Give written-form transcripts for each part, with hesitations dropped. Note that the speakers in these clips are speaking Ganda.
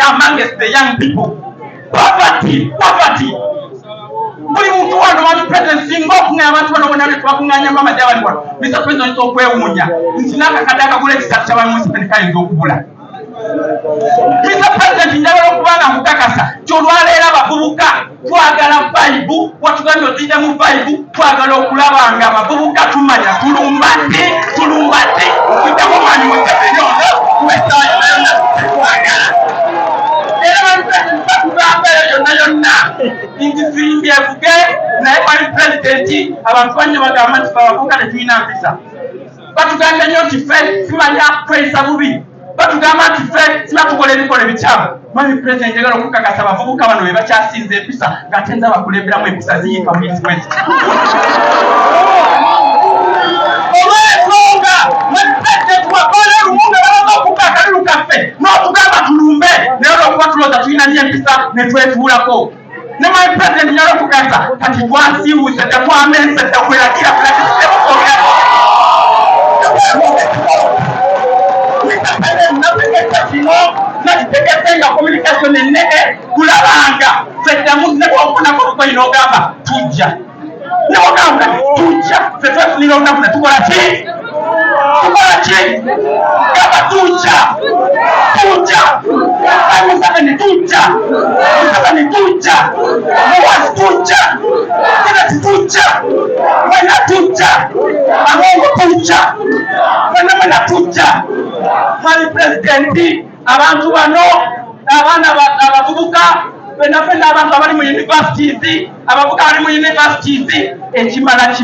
amongst the young people. Poverty. Buli muntu wano wali president singa okunga abantu bano bonna betwakunganya mama jawali wano Mr. President okwewuunya nti n'akakadde akagula ekisatu kya bali municipality kayinza okugula. Mr. President njagala okuba nga nkukakasa kyolwaleero abavubuka twagala vibe watugambye otidde mu vibe twagala okulaba nga abavubuka tumanya tulumbadde okuddamu omwani Museveni ono wesaayo twagala era batugamba yonna nti firimbi evuge naye bali pulezidenti abantu bannyo bagamba nti abavubuka tetulina mpisa. Batugamba nnyo nti ffe tumanya kweyisa bubi, batugamba nti ffe sibatukola ebikola ebikyamu. Mwami pulezidenti njagala okukakasa abavubuka bano be bakyasinza empisa ng'ate nze abakulemberamu empisa ziyiika mu disitulikiti. Olw'ensonga mwami pulezidenti wakola olumunga balaga okukaka lukaffe n'otugamba tulumbe naye olw'okuba tulowooza tulina nnyo empisa ne twetuulako. Ne mwami pulezidenti njagala okukakasa kati twansiiwuse tetwamense tekweragira pulezidenti nakitegese nga communication ennene kulabanga feddamu nebwofunako olukoyina ogamba tujja nebogamba tujja fetwefunira olunaku netukola ki gamba tujja Museveni tujja Muwasi tujja Kenneth tujja mwena tujja Amongo tujja mwena tujja. Mwami pulezidenti abantu bano abaana abavubuka fenna abantu abali mu universities abavubuka bali mu universities ekimala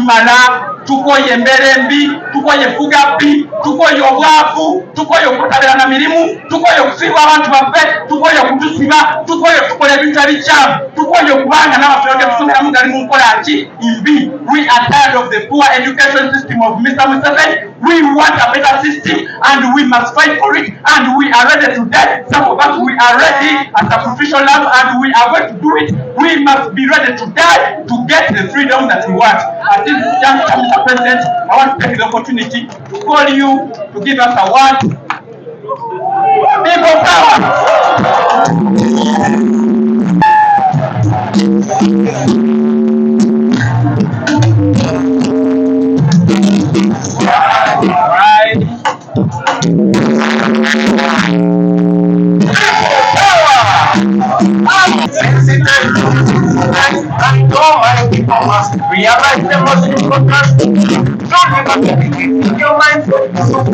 tukoye embeera embi tukoye efuga bbi tukoye obwavu tukoye okutabira na mirimu tukoye okusiibwa abantu baffe tukoye okutusiba tukoye okukola ebintu ebikyamu tukoye okubanga n'amasomero getusomeramu gali mu nkola ki mbi. We are tired of the poor education system of Mr. Museveni. We want a better system and we must fight for it and we are ready to die. Some of us we are ready as a professional lab and we are going to do it. We must be ready to die to get the freedom that we want. At this juncture, Mr. President, I want to take the opportunity to call you to give us a word. People power! Realize the most important in your mind to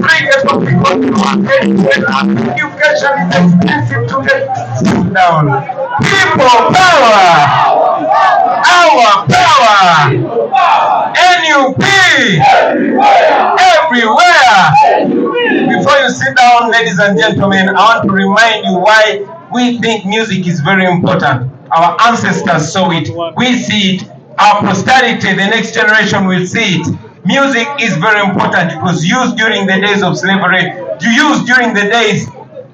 bring it up because education is expensive to get down. People power! Our power! NUP! Everywhere! Before you sit down, ladies and gentlemen, I want to remind you why we think music is very important. Our ancestors saw it, we see it, our posterity, the next generation will see it. Music is very important. It was used during the days of slavery, used during the days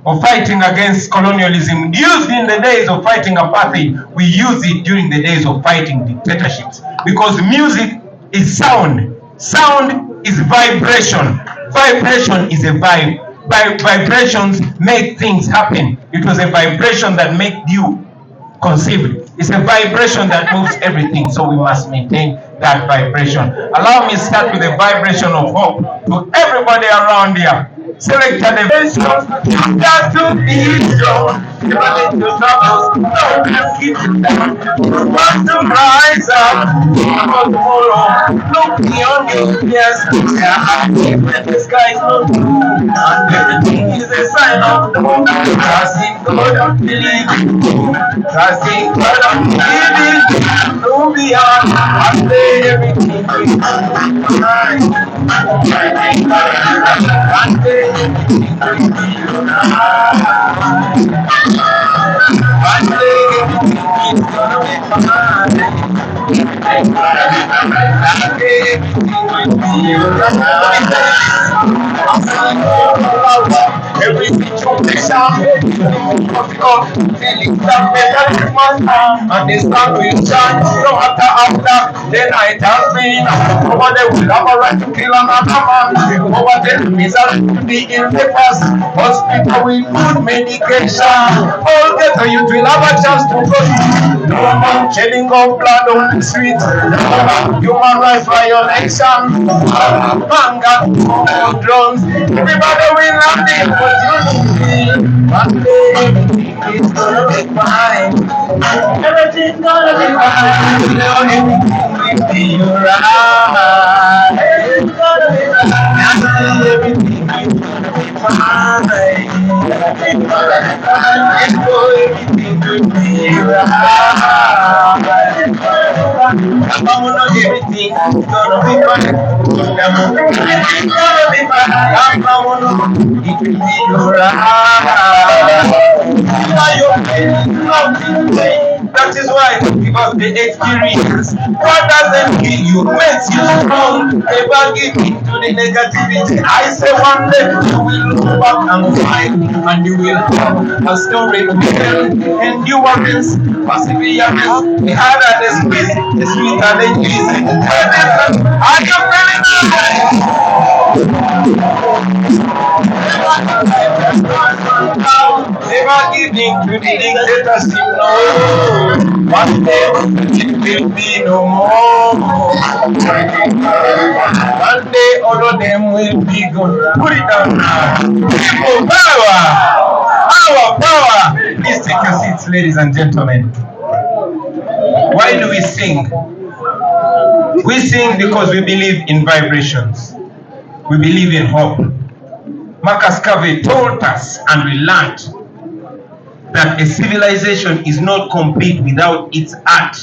of fighting against colonialism, used in the days of fighting apartheid. We use it during the days of fighting dictatorships. Because music is sound. Sound is vibration. Vibration is a vibe. Vibrations make things happen. It was a vibration that made you conceived. It's a vibration that moves everything, so we must maintain that vibration. Allow me to start with a vibration of hope to everybody around here. Select the vibration. Got to be strong. Never let your troubles don't keep you down. Want to rise up tomorrow. Look beyond you, yes. When the sky is not blue, and everything is a sign of the moon. Trusting God and believing. Trusting God and believing. No beyond. One day everything will be alright. One day. One day it's gonna be fine. Every situation and the sun will shine no matter how dark the night has been. Over they will have a right to kill another man. Over the misery in the past, hospital with good medication. All ghetto youth will have a chance to go. No more shedding of blood on the streets. No more human rights violation. Man got no drones. Everybody will have the opportunity. One day everything is gonna be fine. Everything's gonna be fine. You know everything will be alright. Everything's gonna be fine. Everything will be fine. Everything's gonna be fine. You know everything will be alright. Everything's gonna be fine. Everything's gonna be fine. It will be alright. That is why, because the experience, what doesn't kill you makes you strong. Never give in to the negativity. I say one day you will look back and find, and you will have a story to tell. Endurance, perseverance, the harder the squeeze, the sweeter the cheese. Are you feeling never giving to the dictatorship, no. One day it will be no more. One day all of them will be gone. Put it down now. People power! Power, power! Please take your seats, ladies and gentlemen. Why do we sing? We sing because we believe in vibrations. We believe in hope. Marcus Garvey told us, and we learned, that a civilization is not complete without its art.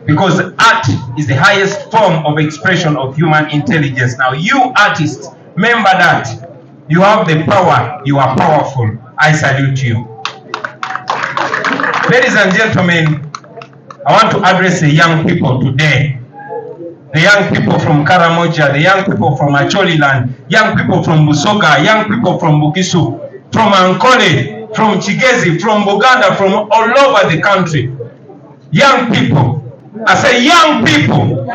Because art is the highest form of expression of human intelligence. Now, you artists, remember that. You have the power. You are powerful. I salute you. Ladies and gentlemen, I want to address the young people today. The young people from Karamoja, the young people from Acholiland, young people from Busoga, young people from Bukisu, from Ankole, from Chigezi, from Buganda, from all over the country. Young people. I say young people.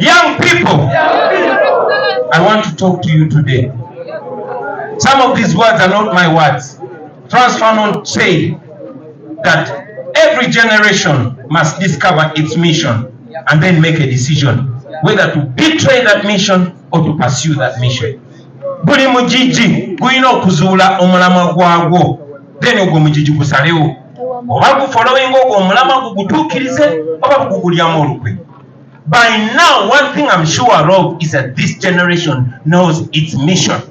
Young people. I want to talk to you today. Some of these words are not my words. Frantz Fanon said that every generation must discover its mission and then make a decision whether to betray that mission or to pursue that mission. Buli mujiji guyina okuzuula omulamwa gwagwo, then ogwo mujiji gusalewo. Oba gufollowing ogwo omulamwa gugutuukirize oba gugulyamu olukwe. By now, one thing I'm sure of is that this generation knows its mission.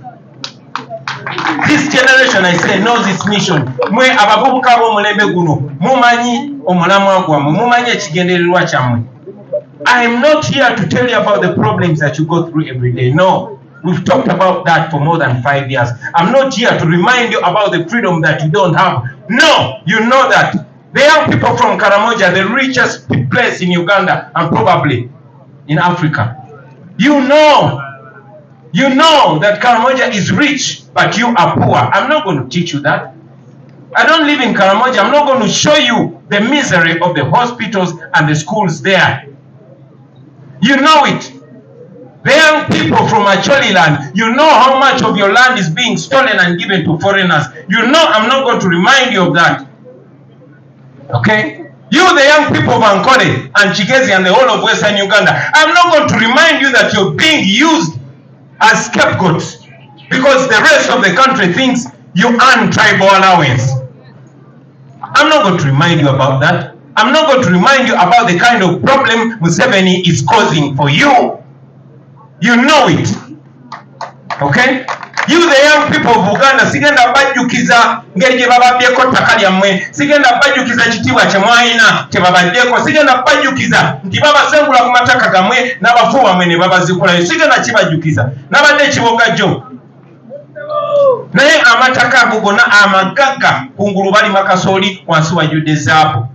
This generation, I say, knows its mission. Mwe abavubuka b'omulembe guno mumanyi omulamwa gwammwe, mumanyi ekigendererwa kyammwe. I am not here to tell you about the problems that you go through every day. No, we've talked about that for more than 5 years. I'm not here to remind you about the freedom that you don't have. No, you know that. The young people from Karamoja, the richest place in Uganda and probably in Africa. You know that Karamoja is rich, but you are poor. I'm not going to teach you that. I don't live in Karamoja. I'm not going to show you the misery of the hospitals and the schools there. You know it. The young people from Acholiland, you know how much of your land is being stolen and given to foreigners. You know I'm not going to remind you of that. Okay? You, the young people of Ankole and Chigezi and the whole of Western Uganda, I'm not going to remind you that you're being used as scapegoats because the rest of the country thinks you earn tribal allowance. I'm not going to remind you about that. I'm not going to remind you about the kind of problem Museveni is causing for you. You know it. Okay? You, the young people of Uganda, sigenda bajjukiza ngeri gye bababyeko ttaka lyammwe, sigenda bajjukiza kitiibwa kye mwalina kye babaddeko, sigenda bajjukiza nti babasengula ku mataka gammwe n'abafu bammwe ne babazikulayo, sigenda kibajjukiza nabadde ekibogajjo. Naye amataka ago gonna amagagga kungulu bali makasooli wansi wajjudde zaabu.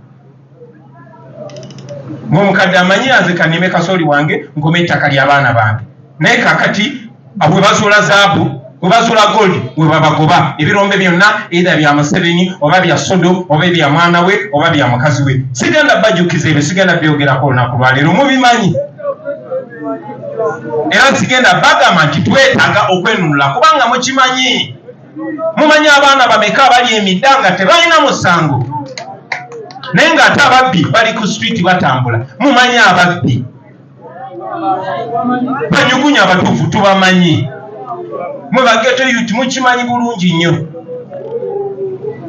Ng'omukadde amanyi nze kanime kasooli wange nkome ettaka ly'abaana bange. Naye kakati abwe bazuula zaabu Ubasula gold, webabagoba, ebirombe byonna, either bya Museveni, oba bya Sodo, oba bya mwana we, oba bya mukazi we. Sigenda bajjukiza ebyo, sigenda byogerako olunaku lwa leero, mubimanyi. Era sigenda bagamba nti twetaaga okwenunula kubanga mukimanyi. Mumanyi abaana bameka abali emidda nga tebalina musango. Naye ng'ate ababbi bali ku street batambula. Mumanyi ababbi. Banyugunya abatuufu tubamanyi. Mwe bageto youth mukimanyi bulungi nnyo.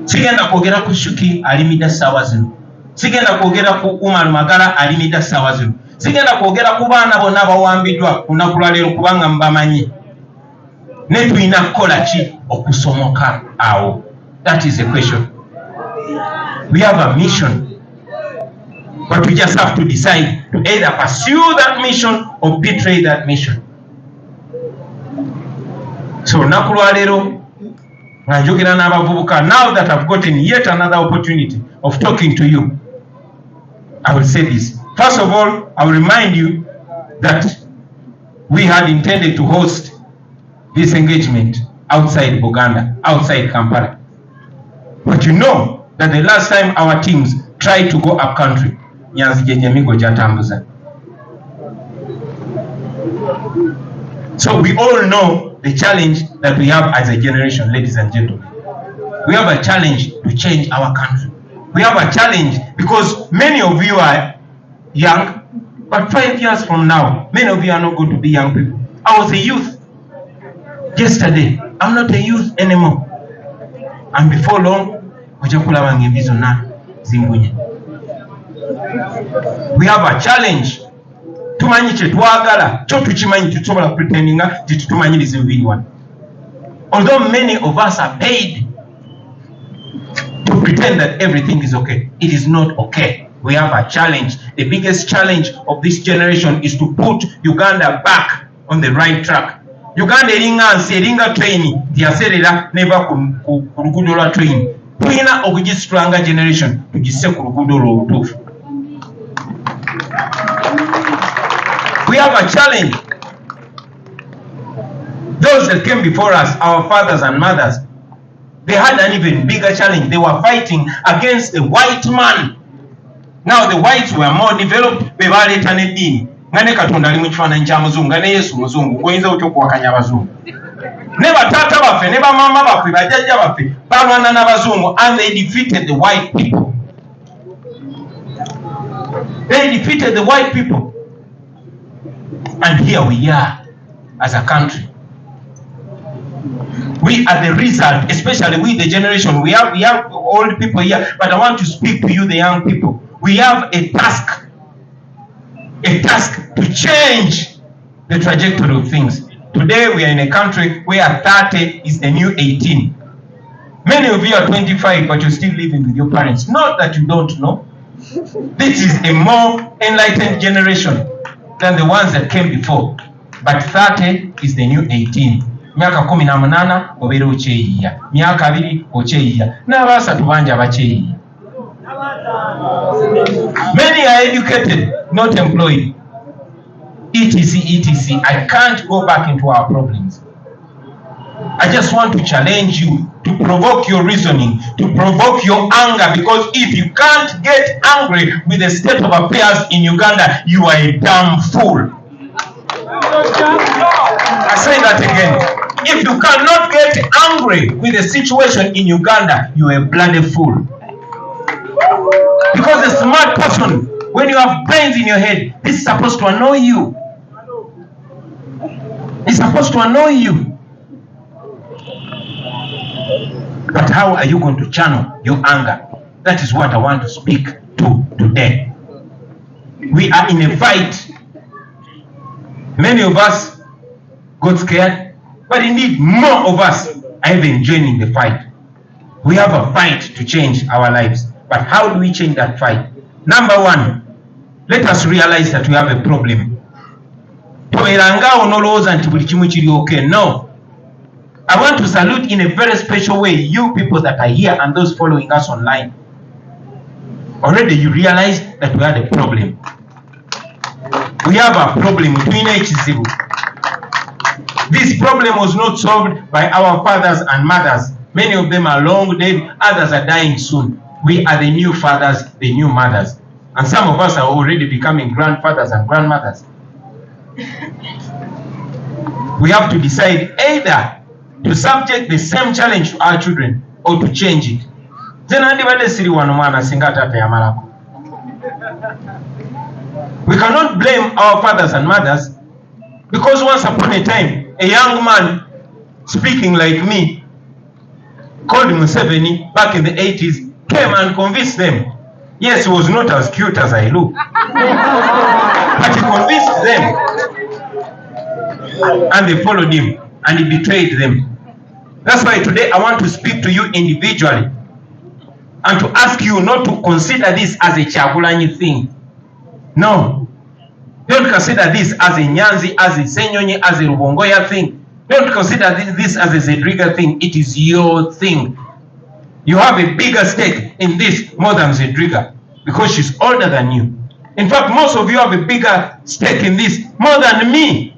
Sigenda kwogera ku Shuki alimidda ssaawa zino. Sigenda kwogera ku Umar Magala alimidda ssaawa zino. Sigenda kwogera ku baana bonna abawambiddwa ku lunaku lwa leero kubanga mbamanyi. Ne tulina kukola ki okusomoka awo? That is a question. We have a mission, but we just have to decide to either pursue that mission or betray that mission. So lunaku lwa leero nga njogera n'abavubuka, now that I've gotten yet another opportunity of talking to you, I will say this. First of all, I will remind you that we had intended to host this engagement outside Buganda, outside Kampala. But you know that the last time our teams tried to go up country, Nyanzijenyemigo Jatambuza. So we all know the challenge that we have as a generation, ladies and gentlemen. We have a challenge to change our country. We have a challenge because many of you are young, but 5 years from now, many of you are not going to be young people. I was a youth yesterday. I'm not a youth anymore. And before long, we have a challenge. Tumanyi kye twagala, kyo tukimanyi tusobola pretendinga titutumanyirize bibiriwa. Although many of us are paid to pretend that everything is okay, it is not okay. We have a challenge. The biggest challenge of this generation is to put Uganda back on the right track. Uganda eringa train yaserera neva ku luguudo lwa train. Tulina okugisitulanga generation tugisse ku luguudo lw'obutuufu. We have a challenge. Those that came before us, our fathers and mothers, they had an even bigger challenge. They were fighting against the white man. Now the whites were more developed. Bebaleta n'eddiini. Nga ne Katonda ali mu kifaananyi kya muzungu, nga ne Yesu muzungu, oyinza otya okuwakanya abazungu. Ne bataata baffe, ne bamaama baffe, bajjajja baffe, balwana n'abazungu, and they defeated the white people. They defeated the white people. And here we are as a country. We are the result, especially we, the generation. We have old people here, but I want to speak to you, the young people. We have a task to change the trajectory of things. Today we are in a country where 30 is the new 18. Many of you are 25, but you're still living with your parents. Not that you don't know. This is a more enlightened generation than the ones that came before. But 30 is the new 18. Myaka 18 obeera okyeyiya. Myaka 2 okyeyiya. N'abaasatu bangi abakyeyiya. Many are educated, not employed. etc. I can't go back into our problems. I just want to challenge you, to provoke your reasoning, to provoke your anger, because if you can't get angry with the state of affairs in Uganda, you are a damn fool. I say that again. If you cannot get angry with the situation in Uganda, you are a bloody fool. Because a smart person, when you have brains in your head, this is supposed to annoy you. It's supposed to annoy you. But how are you going to channel your anger? That is what I want to speak to today. We are in a fight. Many of us got scared, but indeed more of us are even joining the fight. We have a fight to change our lives. But how do we change that fight? Number one, let us realize that we have a problem. No. I want to salute in a very special way you people that are here and those following us online. Already you realize that we have a problem. We have a problem between HCB. This problem was not solved by our fathers and mothers. Many of them are long dead, others are dying soon. We are the new fathers, the new mothers. And some of us are already becoming grandfathers and grandmothers. We have to decide either to subject the same challenge to our children or to change it. We cannot blame our fathers and mothers, because once upon a time, a young man speaking like me, called Museveni back in the 80s, came and convinced them. Yes, he was not as cute as I look, but he convinced them, and they followed him, and he betrayed them. That's why today I want to speak to you individually and to ask you not to consider this as a Chagulanyi thing. No. Don't consider this as a Nyanzi, as a Senyonyi, as a Rubongoya thing. Don't consider this as a Zedriga thing. It is your thing. You have a bigger stake in this more than Zedriga, because she's older than you. In fact, most of you have a bigger stake in this more than me.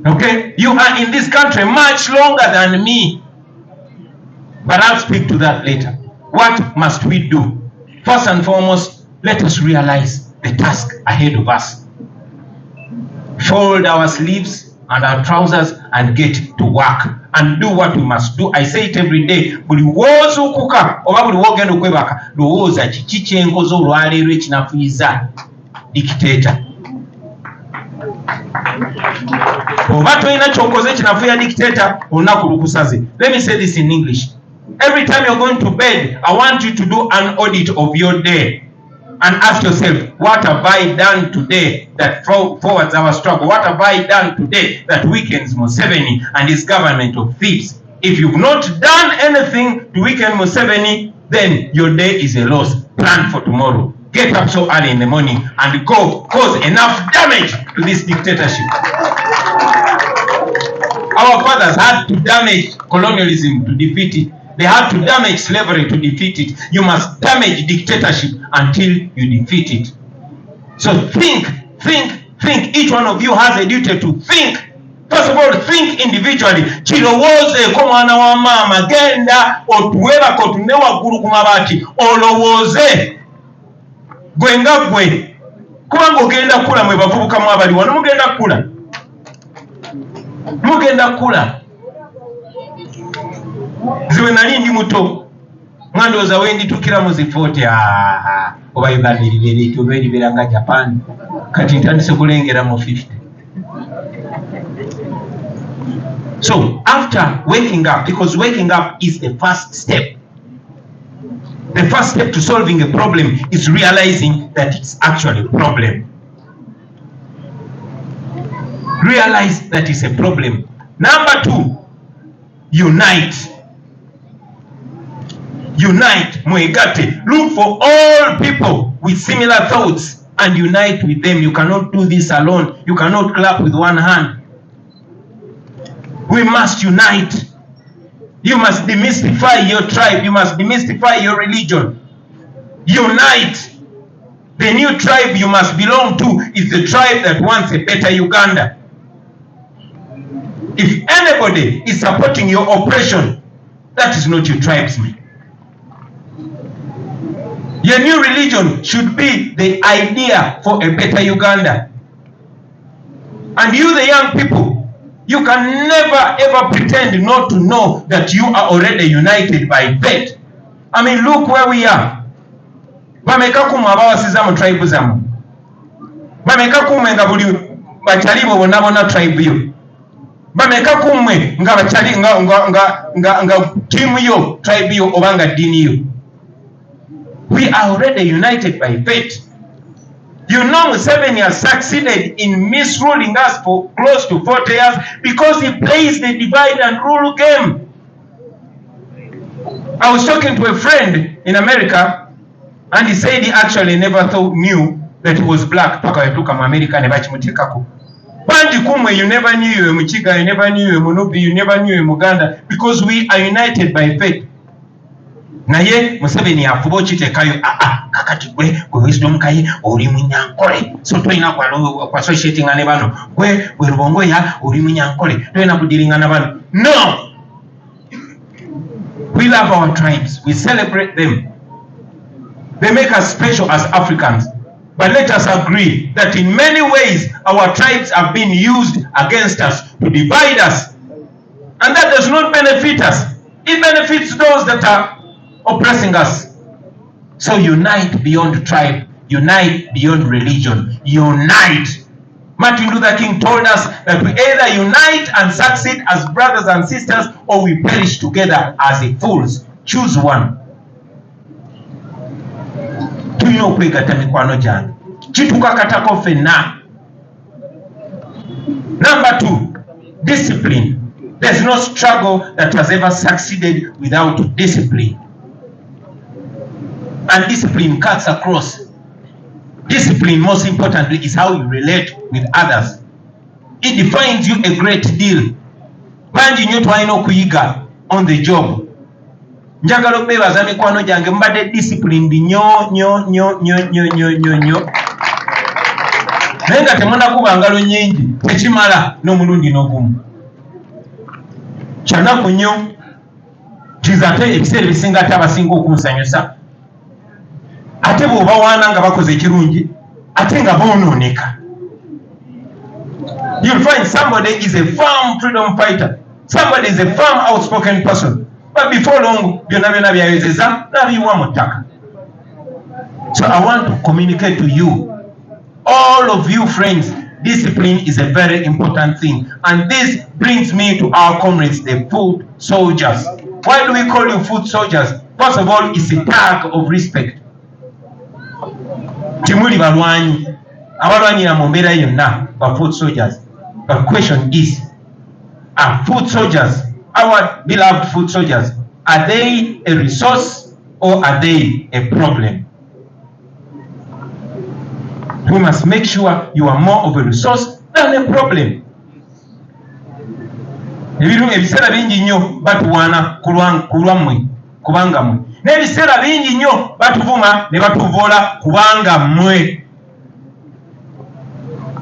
Okay? You are in this country much longer than me. But I'll speak to that later. What must we do? First and foremost, let us realize the task ahead of us. Fold our sleeves and our trousers and get to work and do what we must do. I say it every day. Buli woza okuka oba buli wogenda okwebaka lowooza kiki kyenkoze olwaleero ekinafuyiza dictator. Oba tolina kyokoze ekinafuya dictator olunaku lukusaze. Let me say this in English. Every time you're going to bed, I want you to do an audit of your day and ask yourself, what have I done today that forwards our struggle? What have I done today that weakens Museveni and his government of thieves? If you've not done anything to weaken Museveni, then your day is a loss. Plan for tomorrow. Get up so early in the morning and go cause enough damage to this dictatorship. Our fathers had to damage colonialism to defeat it. They had to damage slavery to defeat it. You must damage dictatorship until you defeat it. So think. Each one of you has a duty to think. First of all, think individually. Chilowooze ko mwana wa mama genda otuwebako otume waggulu ku mabaati olowooze gwe nga gwe kubanga ogenda kula mwe bavubuka mu abali wano mugenda kula. Ziwe nali ndi muto mwandooza wenditukira mu zifooti oba Uganda eribeera oba eribeera nga Japan, kati ntandise kulengera mu 50. So after waking up, because waking up is the first step. The first step to solving a problem is realizing that it's actually a problem. Realize that it's a problem. Number 2, unite. Unite, muegate. Look for all people with similar thoughts and unite with them. You cannot do this alone. You cannot clap with one hand. We must unite. You must demystify your tribe. You must demystify your religion. Unite. The new tribe you must belong to is the tribe that wants a better Uganda. If anybody is supporting your oppression, that is not your tribesman. Your new religion should be the idea for a better Uganda. And you, the young people, you can never ever pretend not to know that you are already united by faith. I mean, look where we are. Bameka kumwe abawasiza mu tribe zamu. Bameka kumwe nga buli bachali bonna bonna tribe yo. Bameka kumwe nga bachali nga team yo, tribe yo obanga dini yo. We are already united by fate. You know Museveni has succeeded in misruling us for close to 40 years because he plays the divide and rule game. I was talking to a friend in America and he said he actually never knew that he was black. Bandi kumwe, you never knew you were Muchiga, you never knew you were Munubi, you never knew you were Muganda, because we are united by faith. naye Museveni afuba okiteekayo kakati gwe wisdom kaye oli munyankole so tolina kuassociatinga ne bano gwe Rubongoya oli munyankole tolina kudiringa na bano. No, we love our tribes, we celebrate them, they make us special as Africans. But let us agree that in many ways our tribes have been used against us to divide us, and that does not benefit us. It benefits those that are oppressing us. So unite beyond tribe, unite beyond religion, unite. Martin Luther King told us that we either unite and succeed as brothers and sisters, or we perish together as fools. Choose one. Tulina okwegatta mikwano gyange kitukakatako ffenna. Number 2, discipline. There's no struggle that has ever succeeded without discipline. And discipline cuts across. Discipline, most importantly, is how you relate with others. It defines you a great deal. Banji nnyo twalina okuyiga on the job. Njagala okubeebaza mikwano gyange mbadde disciplined nnyo naye nga temunakuba ngalo nnyingi tekimala n'omulundi n'ogumu. Kyanaku nnyo kiza ate ebiseera ebisinga ate abasinga okunsanyusa ate bw'obawaana nga bakoze ekirungi ate nga boonooneka. You'll find somebody is a firm freedom fighter, somebody is a firm outspoken person, but before long byonna byonna byayozeza n'abiyiwa mu ttaka. So I want to communicate to you, all of you friends, discipline is a very important thing. And this brings me to our comrades, the foot soldiers. Why do we call you foot soldiers? First of all, it's a tag of respect. Timuli balwanyi abalwanyira mu mbeera yonna ba foot soldiers. The question is, are foot soldiers, our beloved foot soldiers, are they a resource or are they a problem? We must make sure you are more of a resource than a problem. Ebiseera bingi nnyo batuwaana kulwammwe kubanga mmwe, n'ebiseera bingi nnyo batuvuma ne batuvoola kubanga mmwe.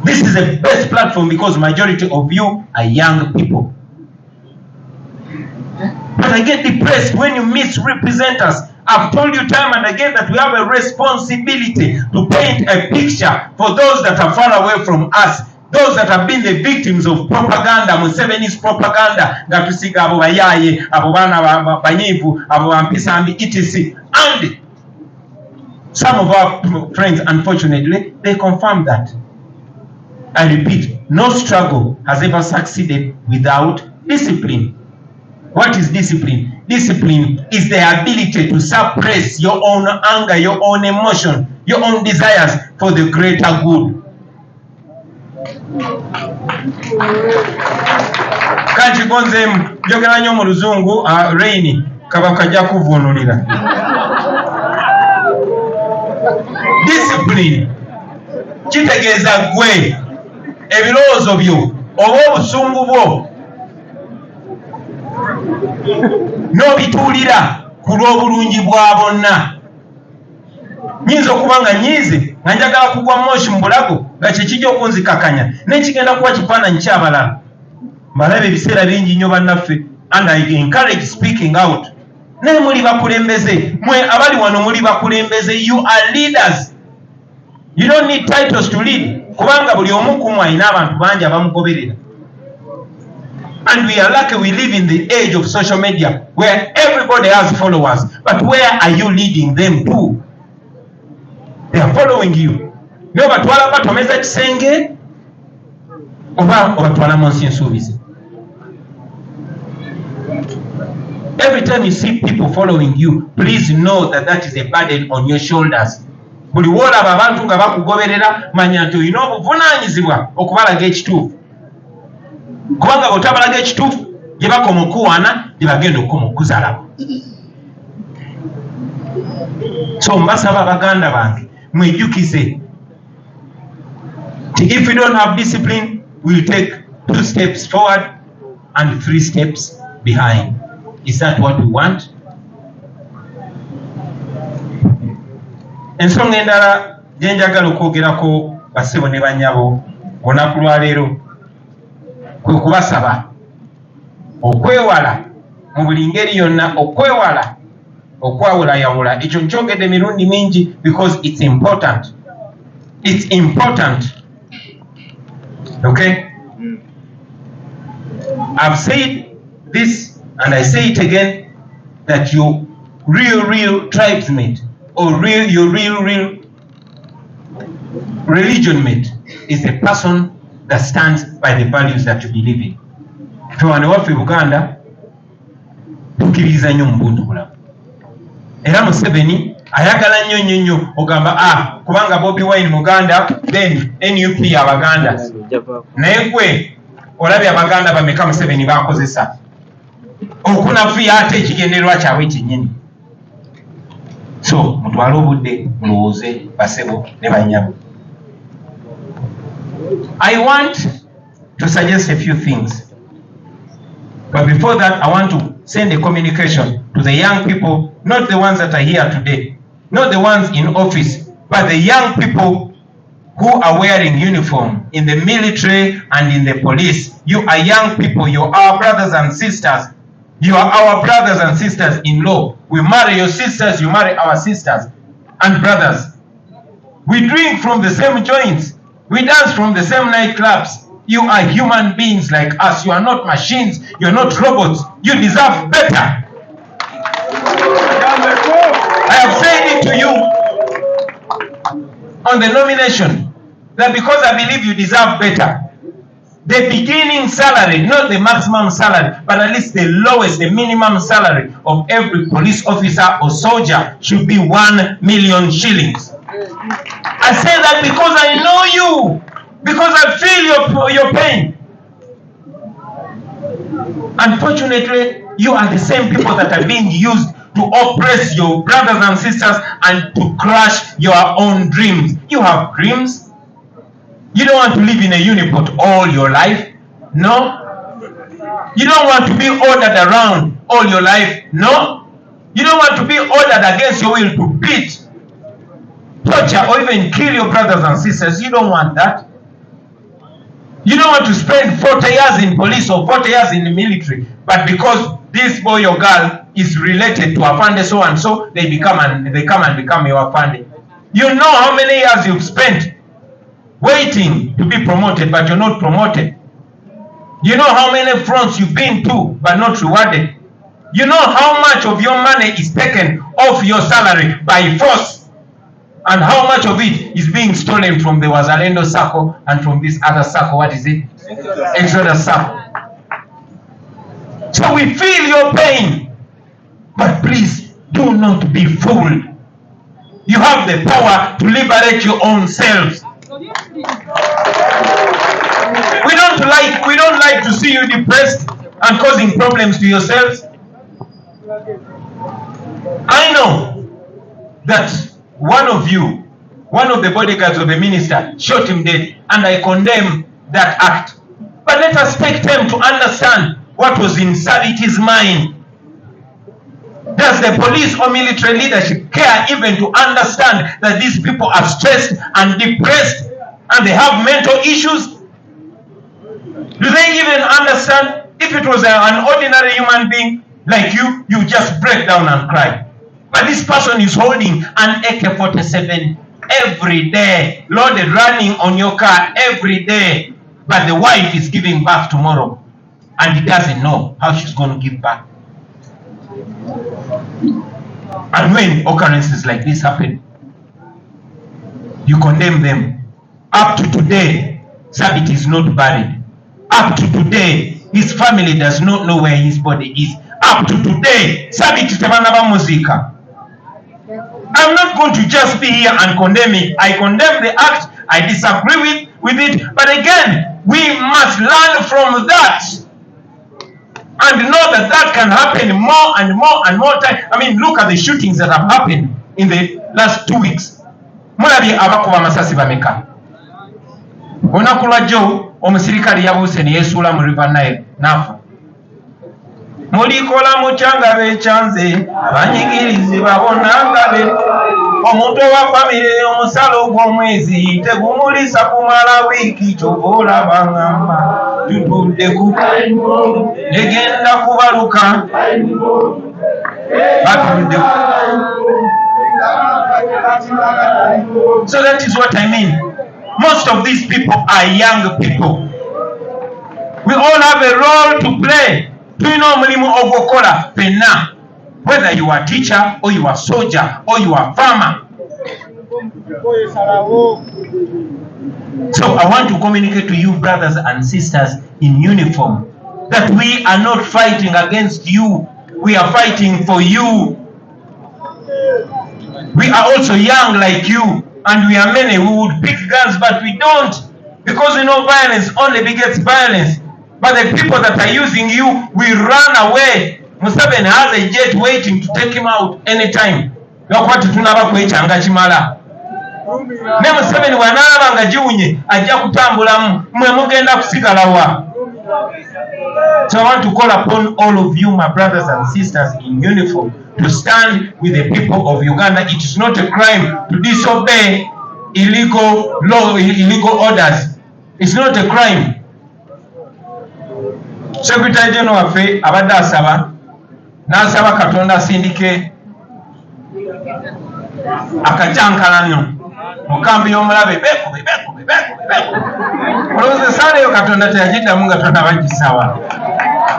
This is the best platform because majority of you are young people. But I get depressed when you misrepresent us. I've told you time and again that we have a responsibility to paint a picture for those that are far away from us, those that have been the victims of propaganda, Museveni's propaganda, nga tusiga abo bayaye, abo baana banyivu, abo bampisambi, etc. And some of our friends, unfortunately, they confirm that. I repeat, no struggle has ever succeeded without discipline. What is discipline? Discipline is the ability to suppress your own anger, your own emotion, your own desires for the greater good. Kanji gonze njogera nnyo mu luzungu, Rainy kaba kajja kuvunulira. Discipline kitegeeza gwe ebirowoozo byo oba obusungu bwo n'obituulira ku lw'obulungi bwa bonna. Nyinza okuba nga nyiize nga njagala kugwa moshi mu bulago nga kyekijja okunzikakanya nekigenda kuba kifaananyi ky'abalala. Mbalaba ebiseera bingi nnyo bannaffe, and I encourage speaking out. Naye muli bakulembeze, mwe abali wano muli bakulembeze, you are leaders. You don't need titles to lead, kubanga buli omu ku mmwe alina abantu bangi abamugoberera. And we are lucky we live in the age of social media where everybody has followers. But where are you leading them to? They are following you. No batwala batomeza kisenge oba obatwala monsi nsuubizi. Every time you see people following you, please know that that is a burden on your shoulders. Buli woolaba abantu nga bakugoberera manya nti olina obuvunaanyizibwa okubalaga ekituufu. Kubanga bw'otabalaga ekituufu gye bakoma okuwaana gye bagenda okukoma okuzalaba. So mbasaba baganda bange mwejjukize nti if we don't have discipline, we'll take 2 steps forward and 3 steps behind. Is that what we want? ensonga endala gye njagala okwogerako basebo ne bannyabo olunaku lwa leero kwe kubasaba okwewala mu buli ngeri yonna okwewala okwawulayawula. Ekyo nkyogedde emirundi mingi because it's important. It's important. Okay? I've said this and I say it again, that your real tribesmate or your real religion mate is a person that stands by the values that you believe in. Tuwane waffe Buganda tukkiriza nnyo mu buntu bulamu. Era Museveni ayagala nnyo ogamba kubanga Bobi Wine Muganda then NUP Abaganda. Naye gwe olabye Abaganda bameka Museveni bakozesa okunafuya ate ekigendererwa kyabwe kyennyini. So mutwale obudde mulowooze basebo ne bannyabo. I want to suggest a few things. But before that, I want to send a communication to the young people, not the ones that are here today, not the ones in office, but the young people who are wearing uniform in the military and in the police. You are young people. You are our brothers and sisters. You are our brothers and sisters in law. We marry your sisters, you marry our sisters and brothers. We drink from the same joints. We dance from the same nightclubs. You are human beings like us. You are not machines. You are not robots. You deserve better. I have said it to you on the nomination that because I believe you deserve better, the beginning salary, not the maximum salary, but at least the lowest, the minimum salary of every police officer or soldier should be 1 million shillings. I say that because I know you, because I feel your pain. Unfortunately, you are the same people that are being used to oppress your brothers and sisters and to crush your own dreams. You have dreams. You don't want to live in a uniport all your life. No. You don't want to be ordered around all your life. No. You don't want to be ordered against your will to beat, torture, or even kill your brothers and sisters. You don't want that. You don't want to spend 40 years in police or 40 years in the military, but because this boy or girl is related to Afande so and so, they come and become your Afande. You know how many years you've spent waiting to be promoted, but you're not promoted. You know how many fronts you've been to, but not rewarded. You know how much of your money is taken off your salary by force, and how much of it is being stolen from the Wazalendo circle and from this other circle. What is it? Exodus circle. So we feel your pain, but please do not be fooled. You have the power to liberate your own selves. We don't like to see you depressed and causing problems to yourselves. I know that one of the bodyguards of the minister shot him dead, and I condemn that act. But let us take time to understand what was inside his mind. Does the police or military leadership care even to understand that these people are stressed and depressed and they have mental issues? Do they even understand? If it was an ordinary human being like you, you just break down and cry. But this person is holding an AK-47 every day, loaded, running on your car every day. But the wife is giving birth tomorrow, and he doesn't know how she's going to give birth. And when occurrences like this happen, you condemn them. Up to today, Sabit is not buried. Up to today, his family does not know where his body is. Up to today, Sabit is tebinagwa muzika. I'm not going to just be here and condemn it. I condemn the act. I disagree with it. But again, we must learn from that and know that that can happen more and more and more time. I mean, look at the shootings that have happened in the last 2 weeks. Mulabye abakuba amasasi bameka. Olunaku lwajjo omusirikale yabuuse ne yeesuula mu River Nile n'afa. Mulikola mukyanga beekyanze abanyigirizi babonangabe omuntu wa famire omusalo gw'omwezi tegumulisa kumala wiiki kyova olaba ngamba tutudde ku negenda kubaluka batudde. So that is what I mean. Most of these people are young people. We all have a role to play. Tulina omulimu ogwokola fenna, whether you are a teacher or you are a soldier or you are a farmer. So I want to communicate to you, brothers and sisters in uniform, that we are not fighting against you. We are fighting for you. We are also young like you, and we are many who would pick guns, but we don't, because we know violence only begets violence. But the people that are using you will run away. Museveni has a jet waiting to take him out anytime. Lwakwati tunaba kwechanga kimala. Ne Museveni wanalaba nga giwunye ajja kutambulamu mwe mugenda kusigalawa. So I want to call upon all of you, my brothers and sisters in uniform, to stand with the people of Uganda. It is not a crime to disobey illegal law, illegal orders. It's not a crime. Secretary General waffe abadde asaba n'asaba Katonda asindike akacankalano mu kambi y'omulabe beekube. Olowooza esaala eyo Katonda teyagiddamu nga tonabagisaba.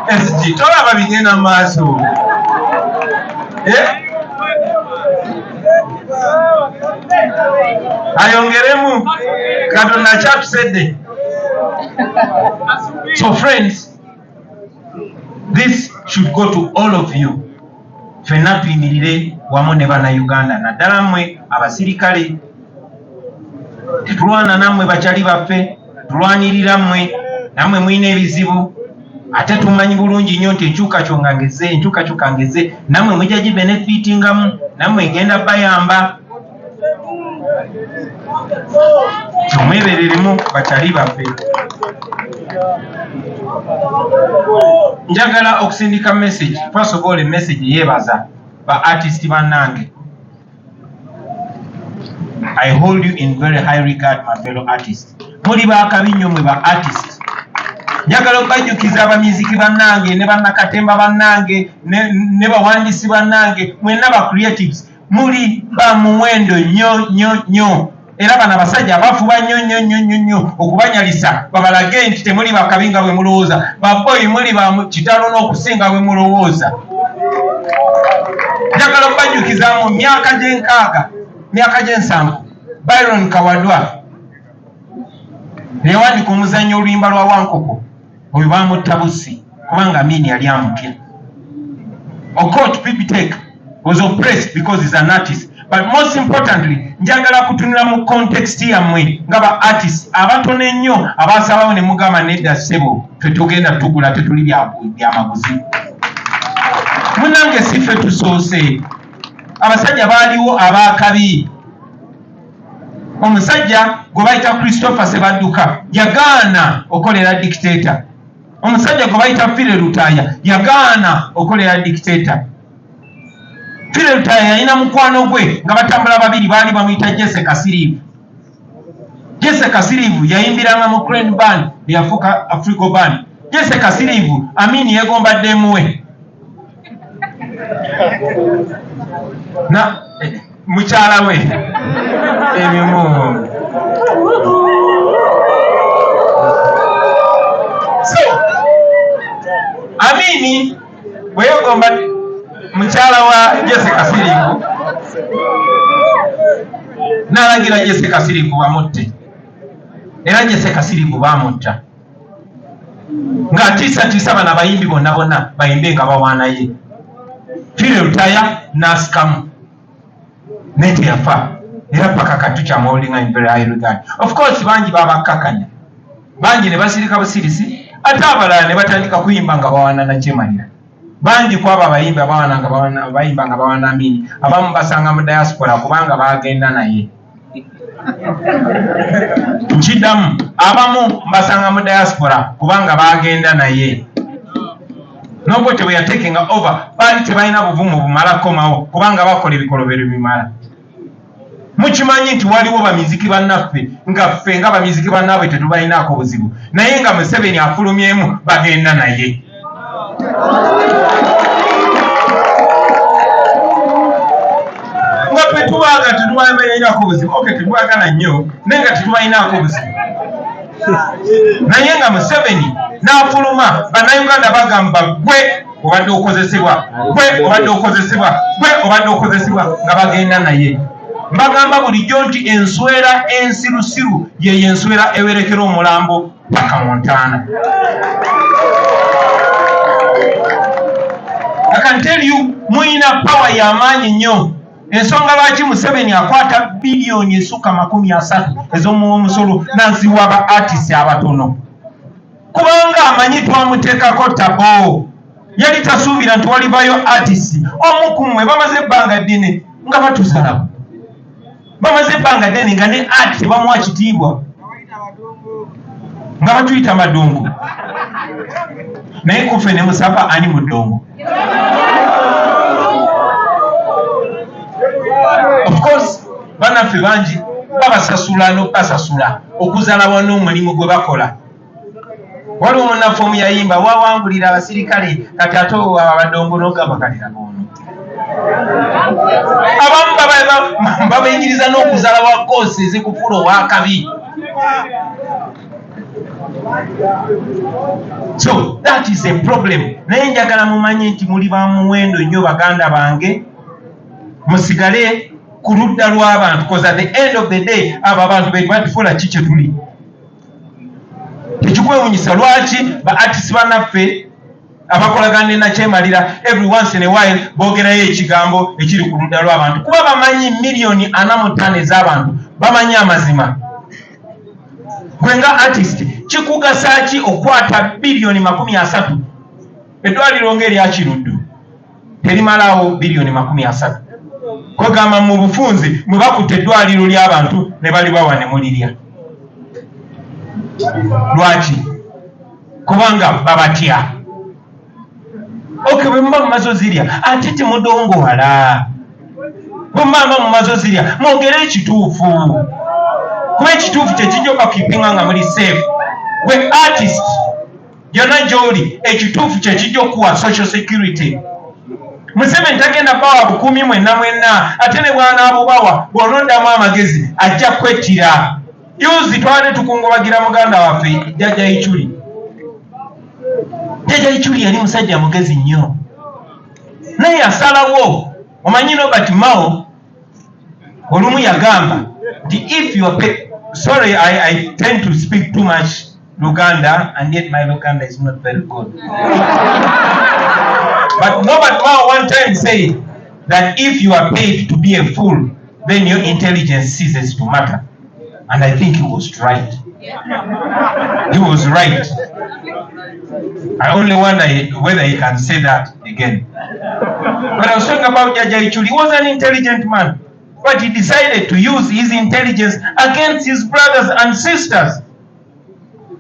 SG tolaba bigenda mu maaso. Ayongeremu Katonda akyatusedde. So friends, this should go to all of you. Fenna tuyimirire wamu ne bannayuganda, naddala mmwe abasirikale. Tetulwana nammwe bakyali baffe, tulwanirira mmwe, nammwe mulina ebizibu. Ate tumanyi bulungi nnyo nti enkyukakyuka ngeze, nammwe mujja gibenefitingamu, nammwe egenda bayamba. Tumwebereremu bakyali baffe. Njagala okusindika message, first of all, a message yebaza ba artist bannange. I hold you in very high regard, my fellow artists. Muli bakabi nnyo mwe ba artist. Njagala okubajjukiza abamiziki bannange ne bannakatemba bannange ne bawandiisi bannange, mwenna ba creatives, muli ba muwendo nnyo. Era bano abasajja abafuba nnyo okubanyalisa babalage nti temuli bakabi nga bwe mulowooza. Baboyi muli ba kitalo n'okusinga bwe mulowooza. Njagala okubajjukiza mu myaka gy'ensanvu, Byron Kawadwa yawandika omuzannyo oluyimba lwa Wankoko oyo bamutta Bussi kubanga Amini yali amutya. Okot Pipitek was oppressed because he's an artist. But most importantly, njagala kutunula mu context yammwe nga ba artists abatono ennyo abasabawo ne mugamba nedda ssebo ffe tugenda tugula tetuli byamaguzi. Munnange si ffe tusoose. Abasajja baaliwo abaakabi. Omusajja gwe bayita Christopher Sebadduka yagaana okolera dictator. Omusajja gwe bayita Fire Lutaya yagaana okolera dictator. Fire Lutaya yalina mukwano gwe nga batambula babiri baali bamuyita Jesse Kasirivu. Jesse Kasirivu yayimbiranga mu Crane Band yafuuka Africo Band. Jesse Kasirivu Amini yegombadde muwe. Na mukyala we ebimu. So Amini bweyegomba mukyala wa Jesse Kasirivu n'alagira Jesse Kasirivu bamutte, era Jesse Kasirivu bamutta ng'atiisatiisa bano abayimbi bonna bayimbe nga bawaanaye. Fire Lutaya n'asikamu naye teyafa, era paka kati tukyamuholdinga in very high regard. Of course bangi babakkakkanya, bangi ne basirika busirisi, ate abalala ne batandika kuyimba nga bawaana Nakyemalira. Bangi kwabo abayimbi bayimba nga bawaana Amini, abamu basanga mu diaspora kubanga bagenda naye. Nkiddamu, abamu basanga mu diaspora kubanga bagenda naye. Nobwo bwe yatekinga over baali tebalina buvumu bumala komawo kubanga bakola ebikolobero bimala. Mukimanyi nti waliwo bamiziki bannaffe nga ffe nga bamiziki bannaabwe tetubalinaako buzibu naye nga Museveni afulumyemu bagenda naye. Nga ffe tubaaga tetubalinaako buzibu tetubagana nnyo naye nga tetubalinaako buzibu naye nga Museveni n'afuluma bannayuganda bagamba gwe obadde okozesebwa gwe obadde okozesebwa gwe obadde okozesebwa nga bagenda naye. Mbagamba bulijjo nti enswera ensirusiru yeyo enswera ewerekera omulambo paka Montana. I can tell you muyina power y'amaanyi nnyo. Ensonga lwaki Museveni akwata bilioni esukka 30 ez'omusolo n'aziwa ba artist abatono kubanga amanyi twamuteekako tabo. Yali tasuubira nti walivayo artist omu ku mmwe bamaze ebbanga ddene nga batuzalawo, bamaze ebbanga ddene nga ne art tebamuwa kitiibwa nga batuyita madongo naye kufe ne Musava ani mu ddongo. Of course bannaffe bangi babasasula n'okubasasula okuzala wano omulimu gwe bakola. Waliwo munnaffe omu yayimba wawangulira abasirikale kati ate abadongo n'ogamba kalira bono. Abamu babayigiriza n'okuzala wa koosi ezikufuula owakabi. So that is a problem. Naye njagala mumanye nti muli ba muwendo nnyo baganda bange, musigale ku ludda lw'abantu because at the end of the day abo abantu be batufuula ki kye tuli. Tekikwewunyisa lwaki ba artist bannaffe abakolagana ne nakyemalira every once in a while boogerayo ekigambo ekiri ku ludda lw'abantu kuba bamanyi miliyoni 45 ez'abantu bamanyi amazima. Gwe nga artist kikugasa ki okwata bilioni 30? Eddwaliro ng'erya Kiruddu terimalawo bilioni 30. Kwegamba mu bufunzi mwe bakutte eddwaliro ly'abantu ne bali bawa ne mulirya. Lwaki? Kubanga babatya. Bwe muba mu mazo zirya ate temudongowala. Bwe muba mu mazo zirya mwogere ekituufu. Kuba ekituufu kyekijja okukipinga nga muli safe. Gwe artist yonna gy'oli ekituufu kyekijja okuwa social security. Museveni tagenda bawa bukuumi mwenna ate ne bw'anaabubawa bw'onoddamu amagezi ajja kwettira. Yuzi twale tukungubagira muganda waffe Jjajja Ichuli. Jjajja Ichuli yali musajja mugezi nnyo naye yasalawo. Omanyi Robert Mao olumu yagamba nti if you are sorry I tend to speak too much Luganda and yet my Luganda is not very good. But Robert Mao one time said that if you are paid to be a fool then your intelligence ceases to matter. And I think he was right. He was right. I only wonder whether he can say that again. But I was talking about Jjajja Ichuli. He was an intelligent man. But he decided to use his intelligence against his brothers and sisters.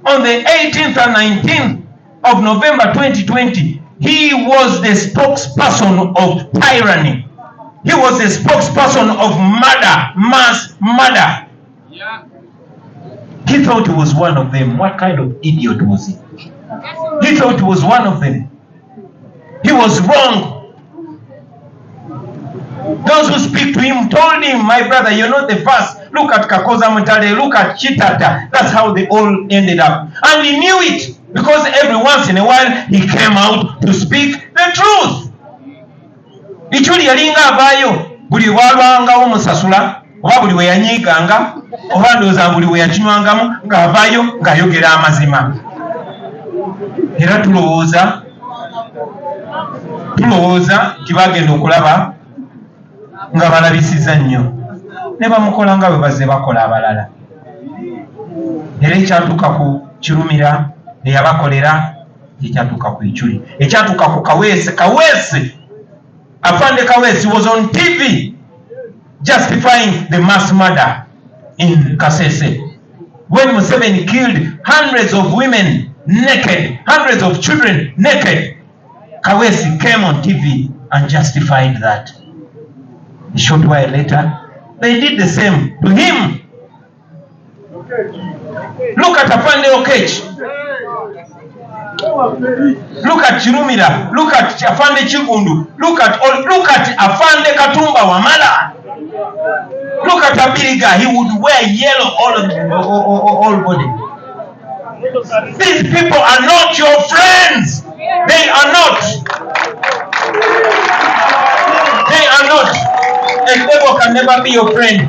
On the 18th and 19th of November 2020, he was the spokesperson of tyranny. He was the spokesperson of murder, mass murder. He thought he was one of them. What kind of idiot was he? He thought he was one of them. He was wrong. Those who speak to him told him, my brother, you're not the first. Look at Kakoza Mutale, look at Chitata. That's how they all ended up. And he knew it because every once in a while he came out to speak the truth. Ichuli yalinga avayo buli walwangawo musasula oba buli we yanyiiganga oba ndowooza buli we yakinywangamu ng'avaayo ng'ayogera amazima. Era tulowooza nti bagenda okulaba nga balabisiza nnyo ne bamukola nga bwe bazze bakola abalala. Era ekyatuuka ku Kirumira eyabakolera ekyatuuka ku Ichuli, ekyatuuka ku Kaweesi. Afande Kaweesi was on TV justifying the mass murder in Kasese. When Museveni killed hundreds of women naked, hundreds of children naked, Kaweesi came on TV and justified that. A short while later, they did the same to him. Look at Afande Okech. Look at Chirumira. Look at Afande Chigundu. Look at Afande Katumba Wamala. Look at Abiriga. He would wear yellow all body. These people are not your friends. They are not. They are not. A devil can never be your friend.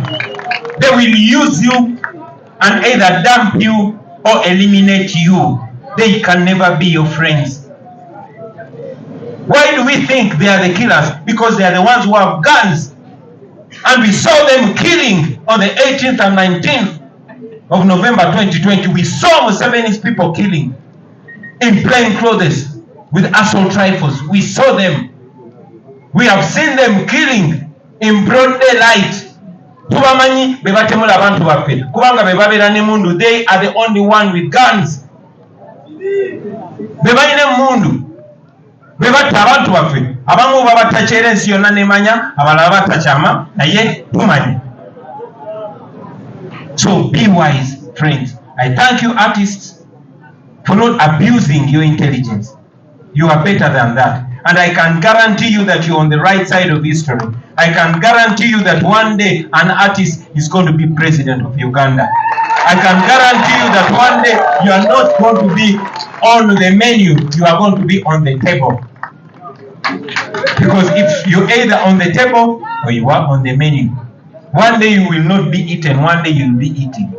They will use you and either dump you or eliminate you. They can never be your friends. Why do we think they are the killers? Because they are the ones who have guns. And we saw them killing on the 18th and 19th of November 2020. We saw Museveni's people killing in plain clothes with assault rifles. We saw them. We have seen them killing in broad daylight. Tubamanyi bebatemula abantu baffe kubanga bebabeera ne mundu. They are the only one with guns. Bebalina mundu bebatta abantu baffe. Abamu babattakyera ensi yonna nemanya, abalala battakyama naye tumanyi. So be wise, friends. I thank you, artists, for not abusing your intelligence. You are better than that. And I can guarantee you that you're on the right side of history. I can guarantee you that one day an artist is going to be president of Uganda. I can guarantee you that one day you are not going to be on the menu, you are going to be on the table. Because if you're either on the table or you are on the menu, one day you will not be eaten, one day you will be eating.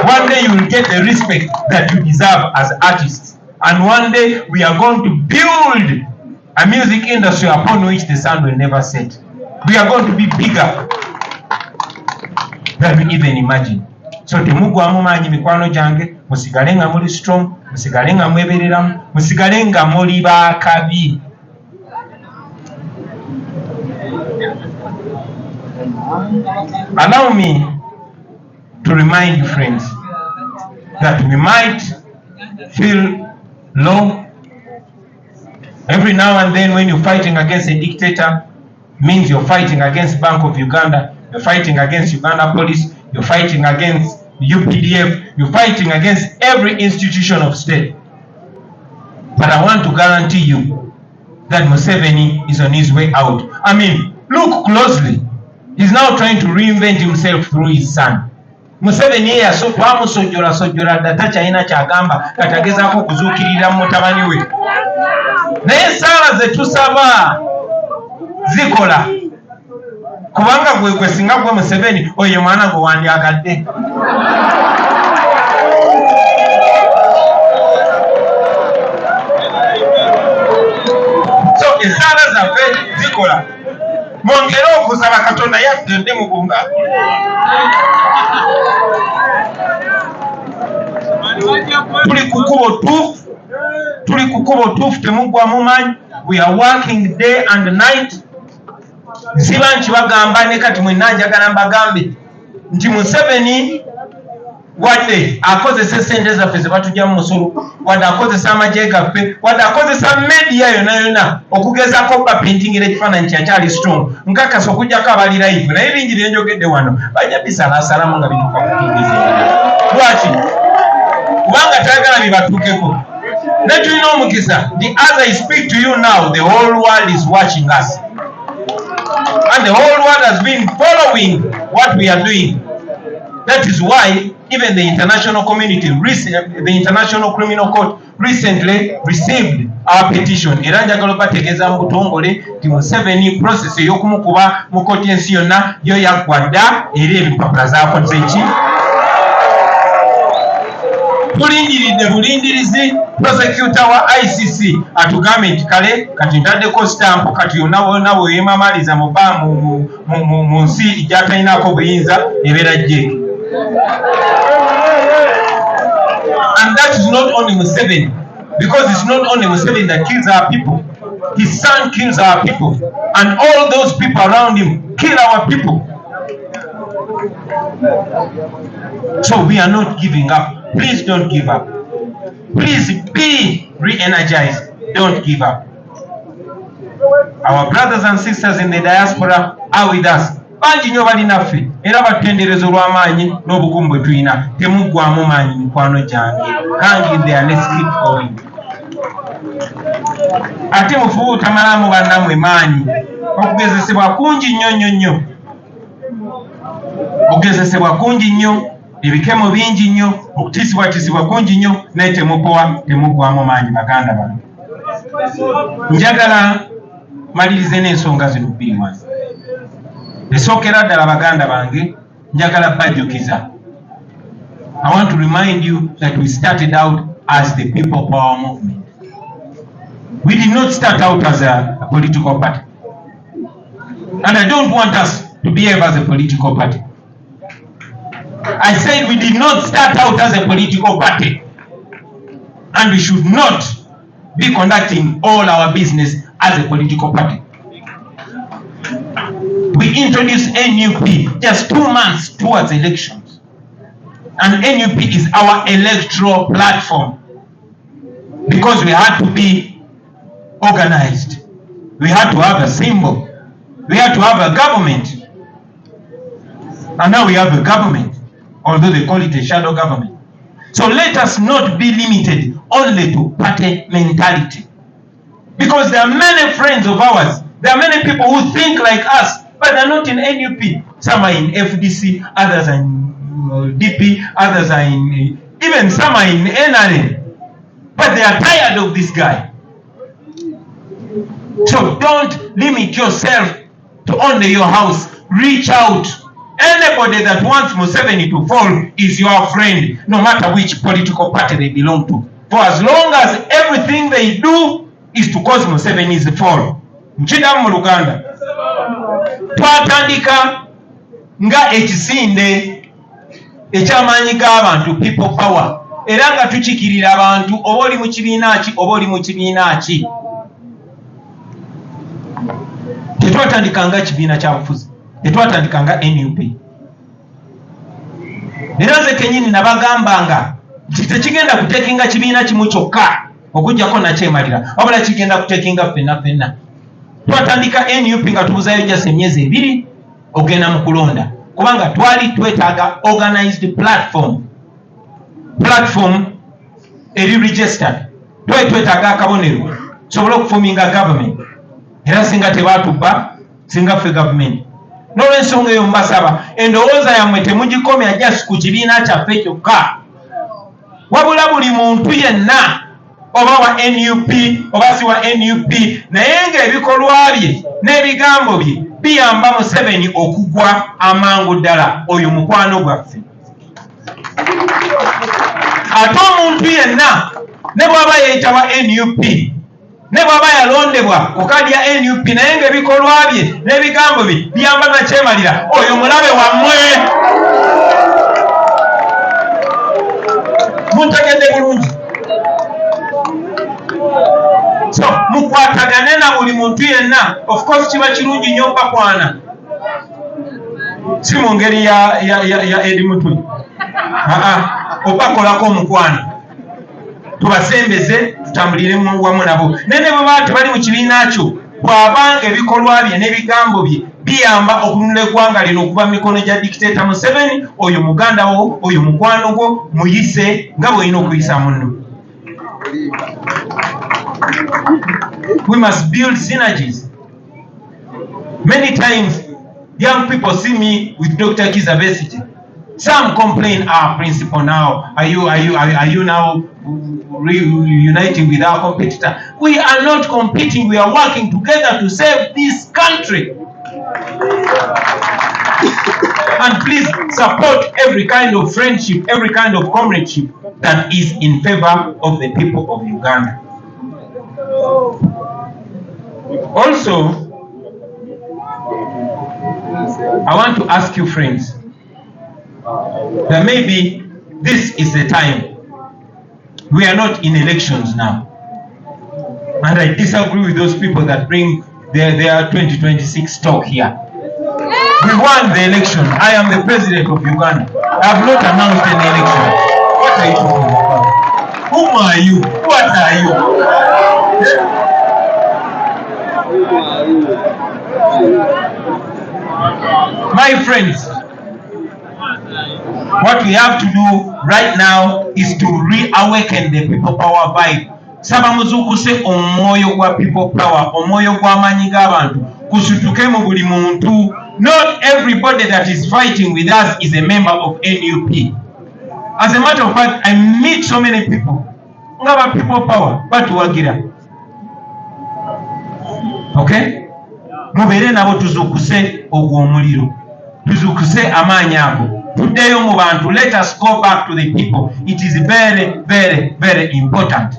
One day you will get the respect that you deserve as artists. And one day we are going to build a music industry upon which the sun will never set. We are going to be bigger than we even imagine. So temugwamu manyi mikwano jange, musigale nga muli strong, musigale nga mwebereramu, musigale nga muli bakabi. Allow me to remind you, friends, that we might feel low. Every now and then when you're fighting against a dictator, means you're fighting against Bank of Uganda, you're fighting against Uganda Police, you're fighting against UPDF, you're fighting against every institution of state. But I want to guarantee you that Museveni is on his way out. I mean, look closely. He's now trying to reinvent himself through his son. Museveni ye twamusojjola data kyalina kyagamba katagezaako okuzuukirira mutabani we. Naye saala ze tusaba zikola. Kubanga gwe singa gwe Museveni oyo mwana gwe wandyagadde. So esaala zaffe zikola. Mwongere okusaba Katonda yaddedde mu bunga. Tuli kukubo tuufu temugwamu manyi. We are working day and night. Nsiba nkibagamba ne kati mwenna njagala mbagambe nti Museveni wadde akozesa sente zaffe ze batujja mu musolo, wadde akozesa amagye gaffe, wadde akozesa media yonna okugezako bapintingira ekifaananyi kyakyali strong. Nkakasa okugjako abali live naye bingi bye njogedde wano bajja bisalaasalamu nga bituuka ku TV. Lwaki? Kubanga tayagala bibatuukeko. Ne tulina omukisa nti as I speak to you now, the whole world is watching us. And the whole world has been following what we are doing. That is why even the international community, the International Criminal Court, recently received our petition. Era njagala bategeeza mu butongole nti Museveni process ey'okumukuba mu kkooti ensi yonna yo yaggwa dda era empapula zaakoze ki. Tulindiridde bulindirizi prosecutor wa ICC atugambe nti kale kati ntaddeko stamp kati yonna wonna weyeemamaliza mu nsi gy'atalinaako buyinza ebeera jjeeke. And that is not only Museveni, because it's not only Museveni that kills our people. His son kills our people, and all those people around him kill our people. So we are not giving up. Please don't give up. Please be re-energized. Don't give up. Our brothers and sisters in the diaspora are with us. Bangi nnyo bali naffe era batenderezo olw'amaanyi n'obugumu bwe tulina. Temuggwaamu maanyi mikwano gyange. Hang in there, let's keep going. Ate mufuba otamalamu bannammwe maanyi. Okugezesebwa kungi nnyo. Okugezesebwa kungi nnyo, ebikemo bingi nnyo, okutiisibwatiisibwa kungi nnyo, naye temuggwaamu maanyi baganda bano. Njagala malirize n'ensonga zino bbiri wansi. Esookera ddala baganda bange, njagala bajjukiza. I want to remind you that we started out as the People Power Movement. We did not start out as a political party. And I don't want us to behave as a political party. I said we did not start out as a political party. And we should not be conducting all our business as a political party. We introduced NUP just 2 months towards elections. And NUP is our electoral platform. Because we had to be organized. We had to have a symbol. We had to have a government. And now we have a government, although they call it a shadow government. So let us not be limited only to party mentality. Because there are many friends of ours, there are many people who think like us, but they are not in NUP. Some are in FDC, others are in DP, others are in, even some are in NRM. But they are tired of this guy. So don't limit yourself to only your house. Reach out. Anybody that wants Museveni to fall is your friend, no matter which political party they belong to. For as long as everything they do is to cause Museveni's fall. Nchida mu Luganda. Twatandika nga ekisinde eky'amaanyi g'abantu, people power. Era nga tukikirira abantu oba oli mu kibiina ki oba oli mu kibiina ki. Tetwatandikanga kibiina kya bufuzi. Tetwatandikanga NUP. Era nze kennyini nabagambanga nti tekigenda kutekinga kibiina kimu kyokka okuggyako nakyemalira, wabula kigenda kutekinga ffenna. Twatandika NUP nga tubuzayo just emyezi 2 ogenda mu kulonda, kubanga twali twetaaga organized platform eri registered. Twali twetaaga akabonero tusobole okufuminga government. Era singa tebaatubba, singa ffe government. N'olw'ensonga eyo mbasaba endowooza yammwe temugikomya just ku kibiina kyaffe kyokka, wabula buli muntu yenna oba wa NUP oba si wa NUP, naye ng'ebikolwa bye n'ebigambo bye biyamba Museveni okugwa amangu ddala. Oyo mukwano gwaffe. Ate omuntu yenna ne bw'aba yeeyitaba NUP, ne bw'aba yalondebwa ku kadi ya NUP, naye ng'ebikolwa bye n'ebigambo bye biyamba nakyemalira, oyo mulabe wammwe. Muntegedde bulungi. So mukwatagane na buli muntu yenna. Of course kiba kirungi nnyo bakwana, si mu ngeri ya eri mutwe. Opakolako omukwana, tubasembeze tutambulire mu wamu nabo. Naye ne baba tebali mu kibiina kyo, bw'abanga ebikolwa bye n'ebigambo bye biyamba okununula eggwanga lino okuva mu mikono gya dictator Museveni, oyo muganda wo, oyo mukwano gwo, muyise nga bw'olina okuyisa munno. We must build synergies. Many times young people see me with Dr. Kizza Besigye. Some complain, principal now, are you now reuniting with our competitor? We are not competing, we are working together to save this country. And please support every kind of friendship, every kind of comradeship that is in favor of the people of Uganda. Also, I want to ask you, friends, that maybe this is the time. We are not in elections now. And I disagree with those people that bring their 2026 talk here. We won the election. I am the president of Uganda. I have not announced an election. What are you talking about? Whom are you? What are you? My friends, what we have to do right now is to reawaken the people power vibe. Saba muzukuse omwoyo gwa people power, omwoyo gwa maanyi g'abantu kusutuke mu buli muntu. Not everybody that is fighting with us is a member of NUP. As a matter of fact, I meet so many people ngaba people power batuwagira. Okay? Mubere nabo tuzukuse ogwo omuliro, tuzukuse amaanyi ago. Tuddeyo mu bantu. Let us go back to the people. It is very, very, very important.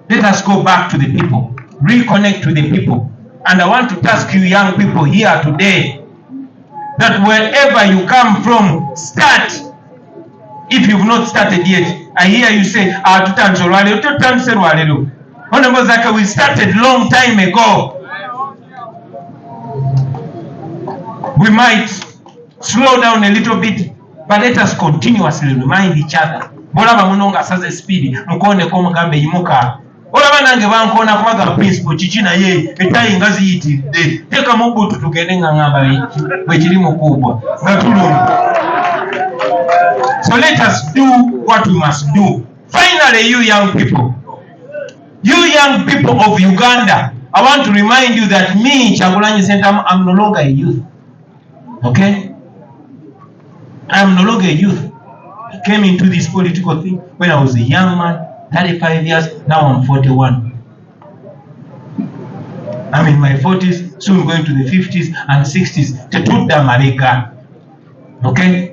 Let us go back to the people, reconnect to the people. And I want to ask you young people here today that wherever you come from, start. If you've not started yet, I hear you say, we started long time ago. We might slow down a little bit, but let us continuously remind each other. Bolaba munonga saze speed mukone ko mugambe yimuka. Olaba nange bankona kubaga principle chichina ye etayi ngazi yitidde teka mubutu tugende ngamba bwe kiri mukubwa ngatulungu. So let us do what we must do. Finally, you young people of Uganda, I want to remind you that me, Chagulanyi Center, I'm no longer a youth. Okay? I'm no longer a youth. I came into this political thing when I was a young man, 35 years, now I'm 41. I'm in my 40s, soon going to the 50s and 60s. Tetuda Marika. Okay?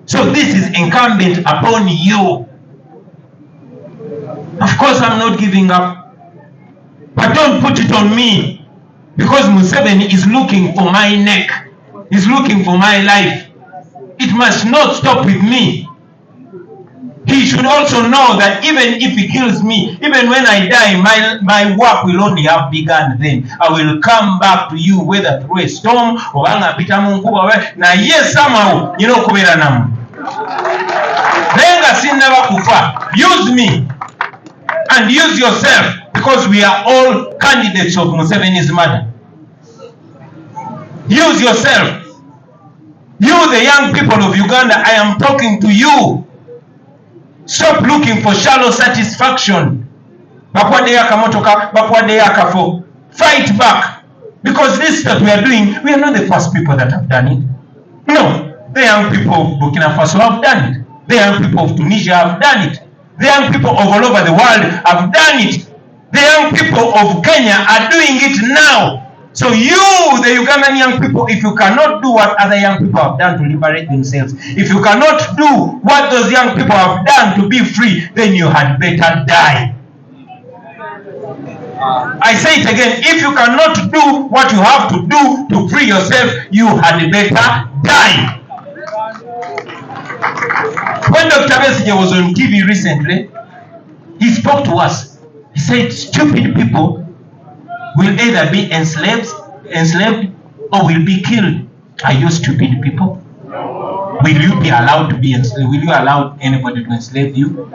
So this is incumbent upon you. Of course, I'm not giving up. But don't put it on me. Because Museveni is looking for my neck. He's looking for my life. It must not stop with me. He should also know that even if he kills me, even when I die, my work will only have begun then. I will come back to you, whether through a storm or na yes, somehow, you know, use me and use yourself, because we are all candidates of Museveni's mother. Use yourself. You, the young people of Uganda, I am talking to you. Stop looking for shallow satisfaction. Fight back. Because this that we are doing, we are not the first people that have done it. No. The young people of Burkina Faso have done it. The young people of Tunisia have done it. The young people of all over the world have done it. The young people of Kenya are doing it now. So you, the Ugandan young people, if you cannot do what other young people have done to liberate themselves, if you cannot do what those young people have done to be free, then you had better die. I say it again, if you cannot do what you have to do to free yourself, you had better die. When Dr. Besigye was on TV recently, he spoke to us. He said, stupid people will either be enslaved or will be killed. Are you stupid people? Will you be allowed to be enslaved? Will you allow anybody to enslave you?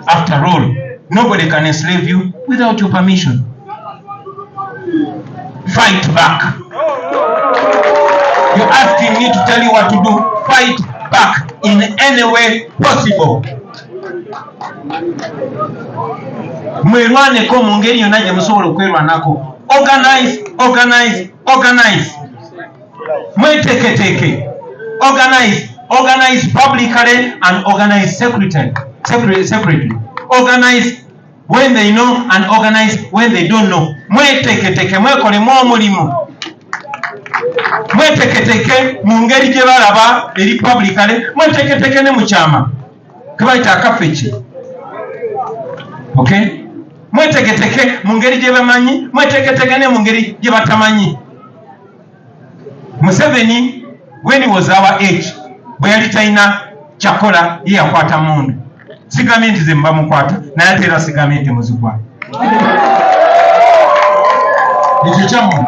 After all, nobody can enslave you without your permission. Fight back. You're asking me to tell you what to do. Fight back in any way possible. Mwerwaneko mu ngeri yonna gye musobola okwerwanako. Organize. Mweteketeke. Organize publicly and organize separately. Organize when they know and organize when they don't know. Mweteketeke, mwekolemu omulimu. Mweteketeke mu ngeri gye balaba eri publicly, mweteketeke ne mu kyama. Kebayita akafeeki. Okay? Mweteketeke mu ngeri gye bamanyi, mweteketeke ne mu ngeri gye batamanyi. Museveni, when he was our age, bwe yali talina kyakola ye yakwata mundu. Sigambye nti ze mba mukwata, naye ate era sigambye nti muzigwa. Ekyo kyamu.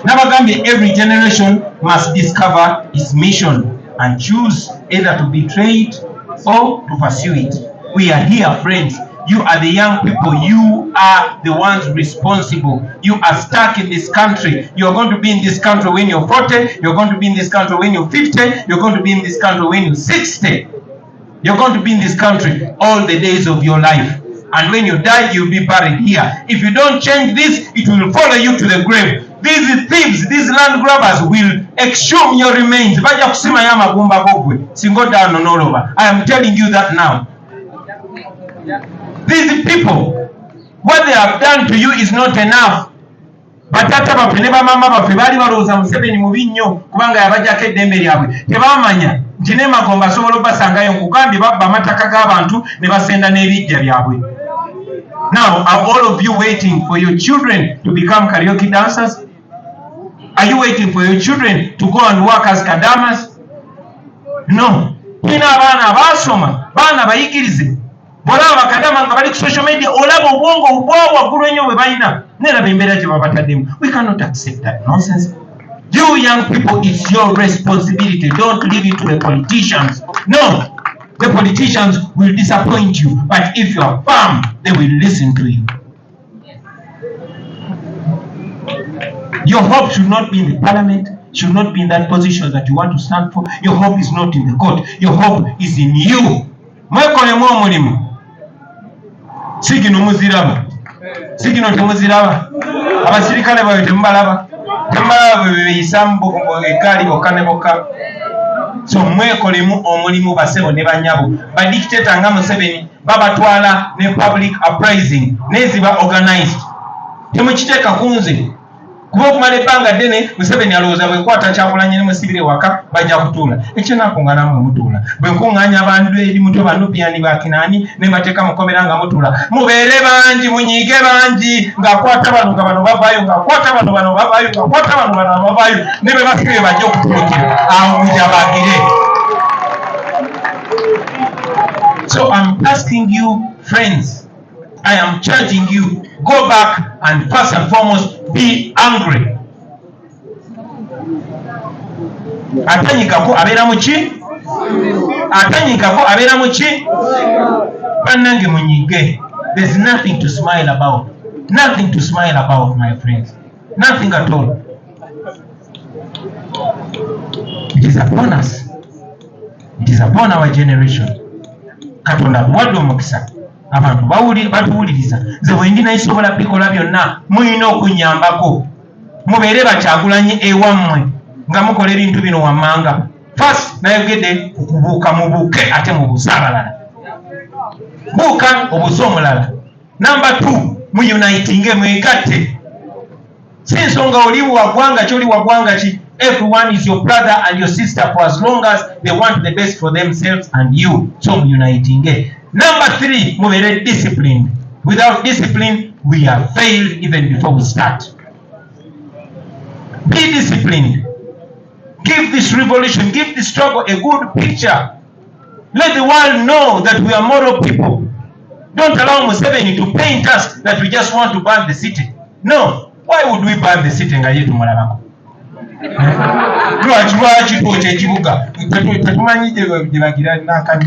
Nabagambye every generation must discover its mission and choose either to betray it or to pursue it. We are here, friends. You are the young people. You are the ones responsible. You are stuck in this country. You're going to be in this country when you're 40. You're going to be in this country when you're 50. You're going to be in this country when you're 60. You're going to be in this country all the days of your life. And when you die, you'll be buried here. If you don't change this, it will follow you to the grave. These thieves, these land grabbers will exhume your remains. I am telling you that now. These people, what they have done to you is not enough. Batata baffe ne bamama baffe baali balowooza Museveni mubi nnyo kubanga yabajjako eddembe lyabwe. Tebamanya nti ne Magombe asobola obbasangayo nkugambye babba amataka g'abantu ne basenda n'ebijja byabwe. Now, are all of you waiting for your children to become karaoke dancers? Are you waiting for your children to go and work as kadamas? No. Nina abaana baasoma, baana bayigirize. Bw'olaba bakadama nga bali ku social media, olaba obwongo bwa waggulu ennyo bwe balina. Neraba embeera gye babataddemu. We cannot accept that nonsense. You young people, it's your responsibility. Don't leave it to the politicians. No. The politicians will disappoint you, but if you are firm, they will listen to you. Your hope should not be in the parliament, should not be in that position that you want to stand for. Your hope is not in the court. Your hope is in you. Mwekolemu omulimu. Si kino muziraba. Si kino temuziraba. Abasirikale bawe temubalaba. Temubalaba bwe beeyisa mu eggaali bokka ne bokka. So mwekolemu omulimu basebo ne banyabo. Badictator nga Museveni babatwala ne public uprising neziba organized. Temukiteeka ku nze. Kuba okumala ebbanga ddene Museveni alowooza bwekwata Kyagulanyi ne musibire waka bajja kutuula. Ekyo nakuŋŋaanamu mutuula. Bwe nkuŋŋaanya abantu eri muto Banubiani Bakinaani ne mbateeka mukomera nga mutuula. Mubeere bangi, munyiige bangi, ng'akwata bano nga bano bavaayo, ng'akwata bano bavaayo, ng'akwata bano bavaayo, ne be basibe bajja okutulukira. Awo mujabagire. So I'm asking you, friends, I am charging you, go back and first and foremost be angry. Atanyikako abeera mu ki? Atanyikako abeera mu ki? Bannange munyige. There's nothing to smile about. Nothing to smile about, my friends. Nothing at all. It is upon us. It is upon our generation. Katonda buwadde omukisa. Abantu batuwuliriza. Nze bwe ndina isobola bikola byonna muyina okunyambako. Mubeere bakyagulanyi ewammwe nga mukola ebintu bino wammanga. First nayogedde okubuuka mubuuke ate mubuuze abalala. Buuka obuuze omulala. Number 2, muyunitinge mwegatte. Si nsonga oli wagwanga kyoli wagwanga ki. Everyone is your brother and your sister for as long as they want the best for themselves and you. So muyunitinge. Number 3, mubeere disciplined. Without discipline, we are failed even before we start. Be disciplined. Give this revolution, give this struggle a good picture. Let the world know that we are moral people. Don't allow Museveni to paint us that we just want to burn the city. No. Why would we burn the city nga yetu mulabako? Lwaki twokya ekibuga tetumanyi gye bagira nakani.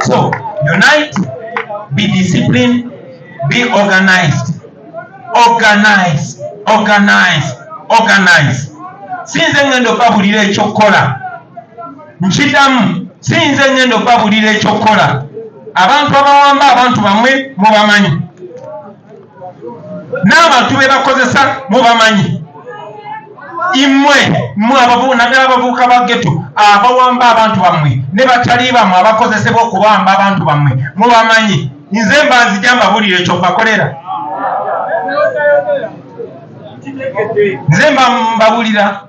So, unite, be disciplined, be organized. Organize. Sinze ngendo okubabulira ekyokukola. Nkiddamu, sinze ngendo okubabulira ekyokukola. Abantu abawamba abantu bamwe mubamanyi. N'abantu be bakozesa mubamanyi. Mmwe abavubuka ba ghetto abawamba abantu bammwe ne batali bammwe abakozesebwa okubamba abantu bammwe mubamanyi. Nze mbanzija mbabulire ekyo bakolera. Nze mbabulira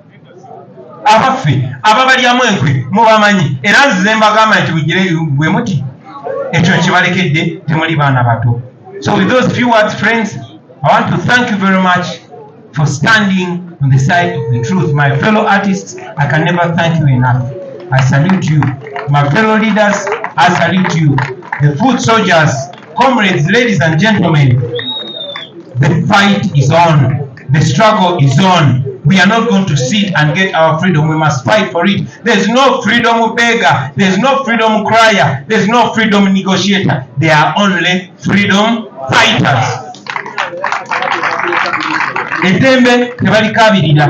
abaffe ababalyamu enkwe mubamanyi. Era nze mbagamba nti bugire bwe muti ekyo kibalekedde temuli baana bato. So with those few words, friends, I want to thank you very much for standing on the side of the truth. My fellow artists, I can never thank you enough. I salute you. My fellow leaders, I salute you. The foot soldiers, comrades, ladies and gentlemen, the fight is on. The struggle is on. we are not going to sit and get our freedom. We must fight for it. There's no freedom beggar. There's no freedom crier. There's no freedom negotiator. There are only freedom fighters. Eddembe tebalikabirira,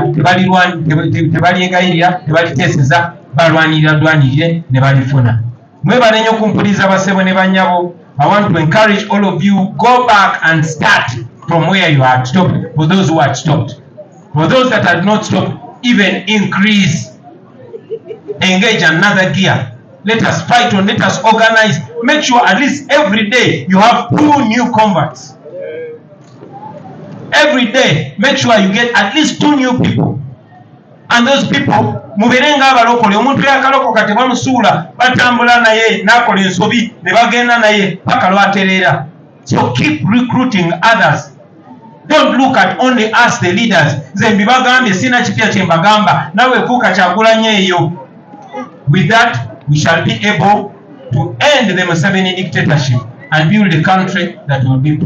tebaliegayirira, tebaliteeseza, balwanirire ne balifuna. Mwebale nnyo kumpuliza basebo ne bannyabo. I want to encourage all of you, go back and start from where you had stopped. For those who had stopped, for those that had not stopped, even increase, engage another gear. Let us fight on, let us organize. Make sure at least every day you have 2 new converts. Every day, make sure you get at least 2 new people. And those people, muberenga abalokole, omuntu yakalokoka tebamusuula, batambula naye, nakola ensobi, ne bagenda naye, paka lwaterera. So keep recruiting others. Don't look at only us, the leaders. Zembi bagambye sina kipya kye mbagamba, nawe fuuka Kyagulanyi eyo. With that, we shall be able to end the Museveni dictatorship and build a country that will be